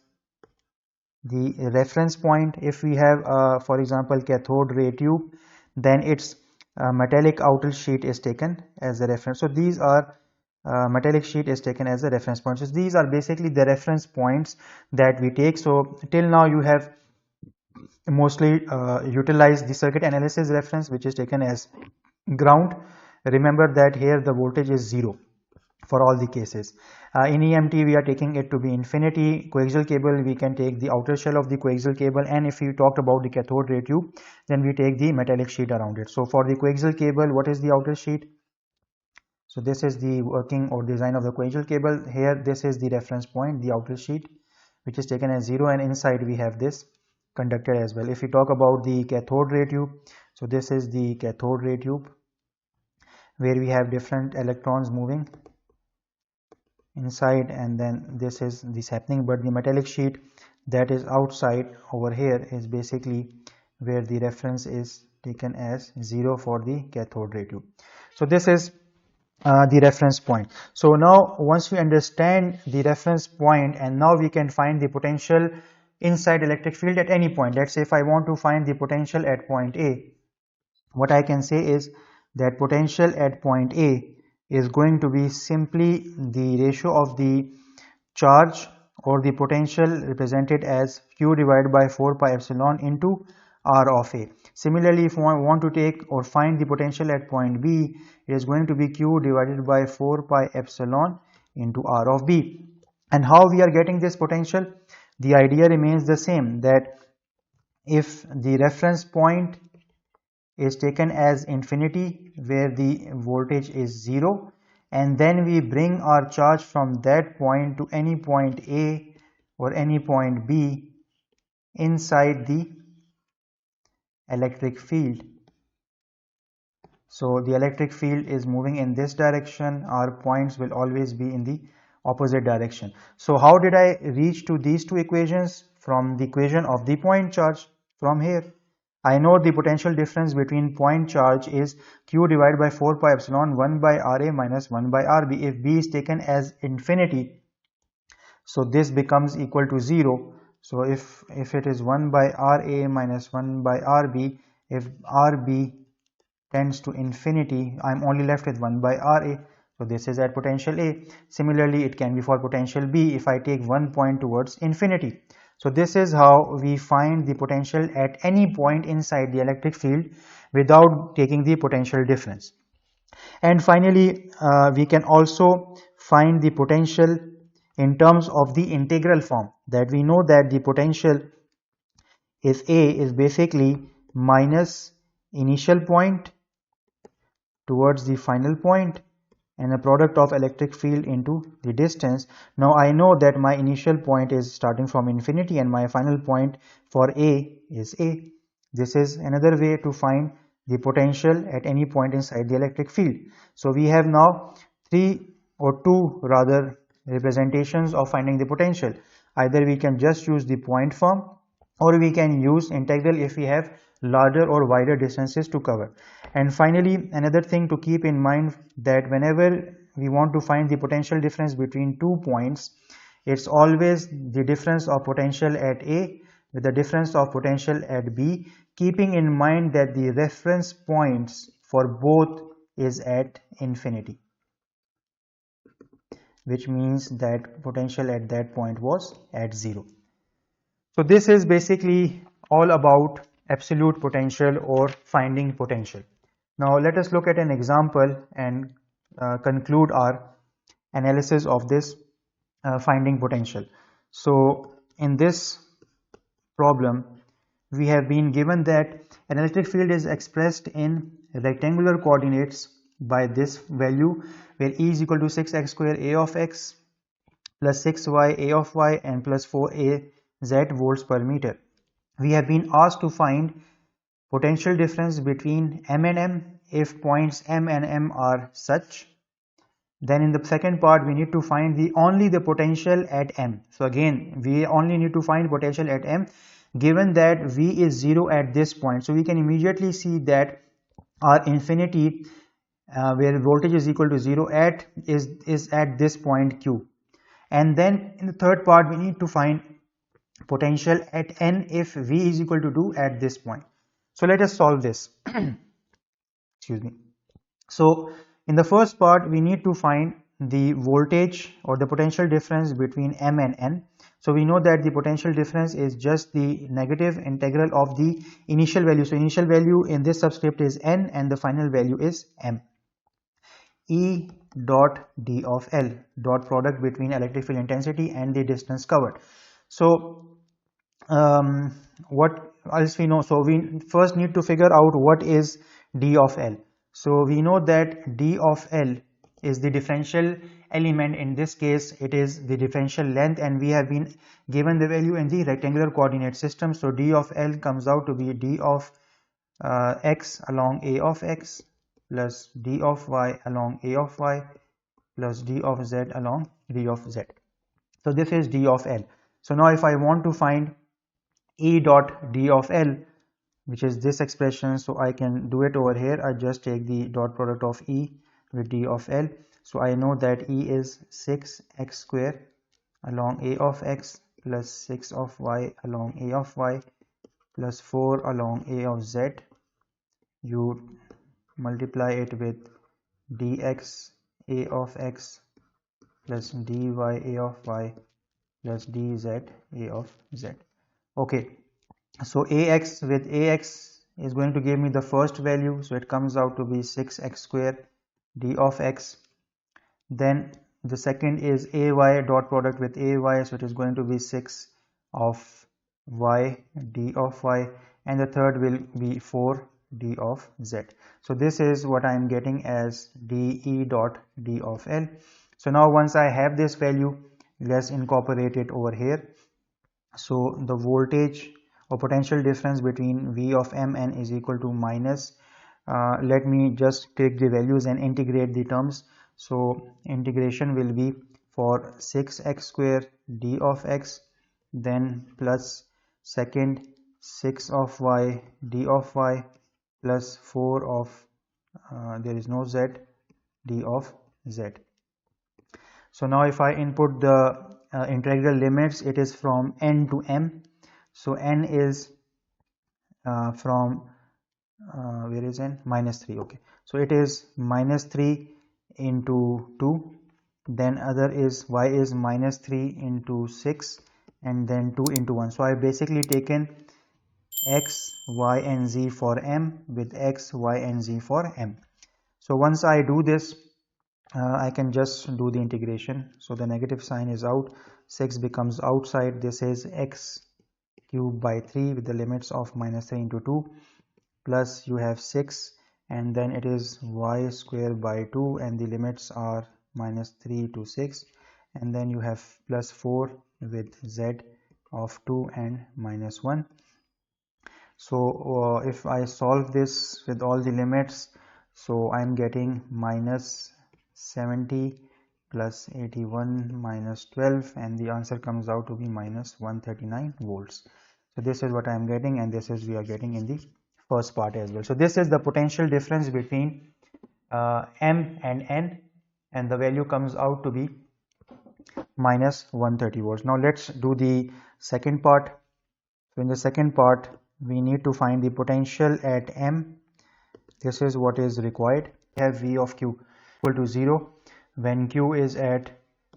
the reference point. If we have for example cathode ray tube, then its metallic outer sheet is taken as a reference. So these are metallic sheet is taken as a reference point. So these are basically the reference points that we take. So till now you have mostly utilized the circuit analysis reference, which is taken as ground. Remember that here the voltage is 0 for all the cases. In EMT we are taking it to be infinity. Coaxial cable, we can take the outer shell of the coaxial cable, and if we talked about the cathode ray tube, then we take the metallic sheet around it. So for the coaxial cable, what is the outer sheet? So this is the working or design of the coaxial cable. Here this is the reference point, the outer sheet, which is taken as 0, and inside we have this conductor as well. If we talk about the cathode ray tube, so this is the cathode ray tube, where we have different electrons moving inside, and then this is this happening, but the metallic sheet that is outside over here is basically where the reference is taken as 0 for the cathode ray tube. So this is the reference point. So now once we understand the reference point, and now we can find the potential inside electric field at any point. Let's say if I want to find the potential at point A, what I can say is that potential at point A is going to be simply the ratio of the charge or the potential represented as Q divided by 4 pi epsilon into R of A. Similarly, if I want to take or find the potential at point B, it is going to be Q divided by 4 pi epsilon into R of B. And how we are getting this potential? The idea remains the same, that if the reference point is taken as infinity, where the voltage is 0, and then we bring our charge from that point to any point A or any point B inside the electric field. So the electric field is moving in this direction, our points will always be in the opposite direction. So how did I reach to these two equations? From the equation of the point charge, from here. I know the potential difference between point charge is Q divided by 4 pi epsilon 1 by Ra minus 1 by Rb. If B is taken as infinity, so this becomes equal to 0. So if it is 1 by Ra minus 1 by Rb, if Rb tends to infinity, I'm only left with 1 by Ra. So this is at potential A. Similarly, it can be for potential B if I take one point towards infinity. So this is how we find the potential at any point inside the electric field without taking the potential difference. And finally, we can also find the potential in terms of the integral form, that we know that the potential is A is basically minus initial point towards the final point and the product of electric field into the distance. Now I know that my initial point is starting from infinity and my final point for A is A. This is another way to find the potential at any point inside the electric field. So we have now two rather representations of finding the potential. Either we can just use the point form, or we can use integral if we have larger or wider distances to cover. And finally, another thing to keep in mind, that whenever we want to find the potential difference between 2 points, it's always the difference of potential at A with the difference of potential at B, keeping in mind that the reference points for both is at infinity, which means that potential at that point was at 0. So this is basically all about absolute potential or finding potential. Now let us look at an example and conclude our analysis of this finding potential. So in this problem, we have been given that an electric field is expressed in rectangular coordinates by this value, where E is equal to 6x square A of x plus 6y A of y and plus 4a z volts per meter. We have been asked to find potential difference between M and M if points M and M are such. Then in the second part, we need to find only the potential at M. So again, we only need to find potential at M given that V is 0 at this point. So we can immediately see that our infinity where voltage is equal to 0 at is at this point Q. And then in the third part, we need to find potential at N if V is equal to 2 at this point. So let us solve this. Excuse me. So in the first part, we need to find the voltage or the potential difference between M and N. So we know that the potential difference is just the negative integral of the initial value. So initial value in this subscript is N and the final value is M. E dot D of L, dot product between electric field intensity and the distance covered. So what else we know? So we first need to figure out what is D of L. So we know that D of L is the differential element. In this case, it is the differential length, and we have been given the value in the rectangular coordinate system. So D of L comes out to be D of x along A of x plus D of y along A of y plus D of z along D of z. So this is D of L. So now if I want to find E dot D of L, which is this expression, so I can do it over here. I just take the dot product of E with D of L. So I know that E is 6x square along A of x plus 6 of y along A of y plus 4 along A of z. You multiply it with dx A of x plus dy A of y plus dz A of z. Okay, so ax with ax is going to give me the first value, so it comes out to be 6x square d of x. Then the second is ay dot product with ay, so it is going to be 6 of y d of y, and the third will be 4 d of z. So this is what I am getting as de dot d of L. So now once I have this value, let's incorporate it over here. So the voltage or potential difference between V of Mn is equal to minus, let me just take the values and integrate the terms. So integration will be for 6x square d of x, then plus second 6 of y d of y, plus 4 of there is no z, d of z. So now if I input the integral limits, it is from n to m. So n is from where is n? Minus 3. Okay, so it is minus 3 into 2, then other is y is minus 3 into 6, and then 2 into 1. So I basically taken x, y and z for m with x, y and z for m. So once I do this, I can just do the integration. So the negative sign is out, 6 becomes outside. This is x cubed by 3 with the limits of minus 3 into 2, plus you have 6, and then it is y square by 2, and the limits are minus 3 to 6, and then you have plus 4 with z of 2 and minus 1. So if I solve this with all the limits, so I am getting minus 70 plus 81 minus 12, and the answer comes out to be minus 139 volts. So this is what I am getting, and this is we are getting in the first part as well. So this is the potential difference between M and N, and the value comes out to be minus 130 volts. Now let's do the second part. So in the second part, we need to find the potential at M. This is what is required. We have V of Q equal to 0 when Q is at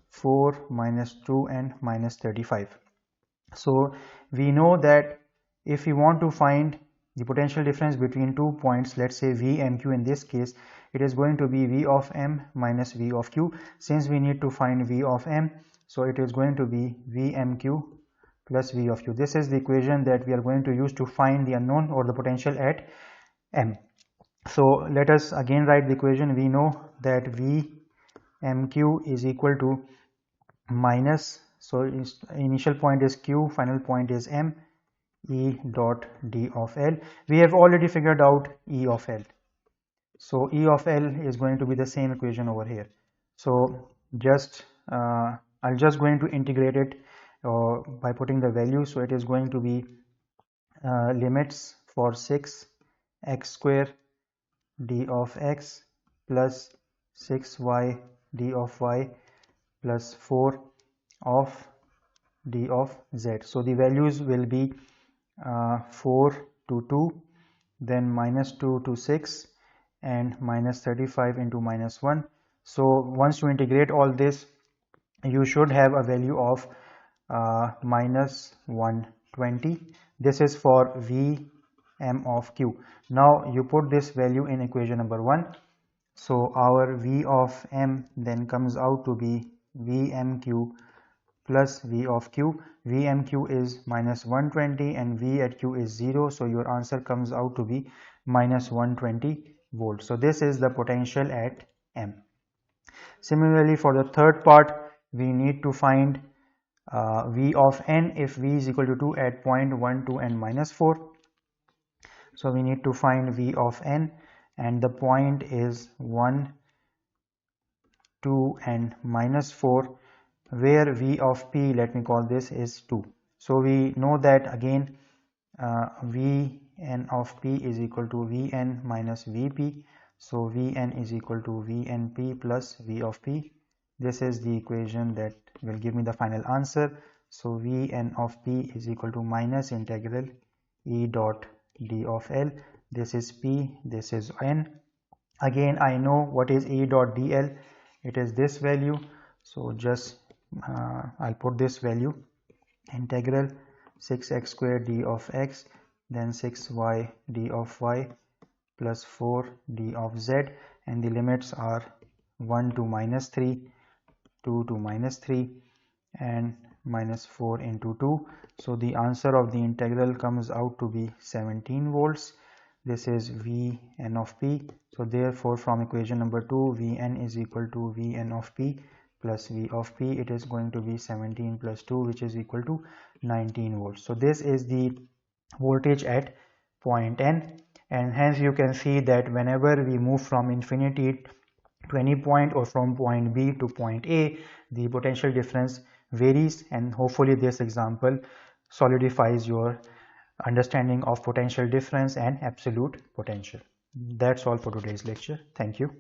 4, minus 2 and minus 35. So we know that if we want to find the potential difference between 2 points, let's say V and Q in this case, it is going to be V of M minus V of Q. Since we need to find V of M, so it is going to be VMQ plus V of Q. This is the equation that we are going to use to find the unknown or the potential at M. So let us again write the equation. We know that VMQ is equal to minus, so initial point is Q, final point is M, E dot D of L. We have already figured out E of L. So E of L is going to be the same equation over here. So just I'll just going to integrate it by putting the value. So it is going to be limits for 6 x square d of x plus 6y d of y plus 4 of d of z. So the values will be 4 to 2, then minus 2 to 6, and minus 35 into minus 1. So once you integrate all this, you should have a value of minus 120. This is for V M of Q. Now you put this value in equation number 1. So our V of M then comes out to be VMQ plus V of Q. VMQ is minus 120 and V at Q is 0. So your answer comes out to be minus 120 volts. So this is the potential at M. Similarly, for the third part, we need to find V of N if V is equal to 2 at point 1, 2 and minus 4. So we need to find V of N, and the point is 1, 2 and minus 4, where V of P, let me call this, is 2. So we know that again Vn of P is equal to Vn minus Vp. So Vn is equal to Vnp plus V of P. This is the equation that will give me the final answer. So Vn of P is equal to minus integral E dot D of L. This is P, this is N. Again, I know what is E dot dl. It is this value. So just I'll put this value, integral 6x square d of x, then 6y d of y plus 4 d of z, and the limits are 1 to minus 3, 2 to minus 3, and minus 4 into 2. So the answer of the integral comes out to be 17 volts. This is Vn of P. So therefore from equation number 2, Vn is equal to Vn of P plus V of P. It is going to be 17 plus 2, which is equal to 19 volts. So this is the voltage at point N, and hence you can see that whenever we move from infinity to any point or from point B to point A, the potential difference varies, and hopefully this example solidifies your understanding of potential difference and absolute potential. That's all for today's lecture. Thank you.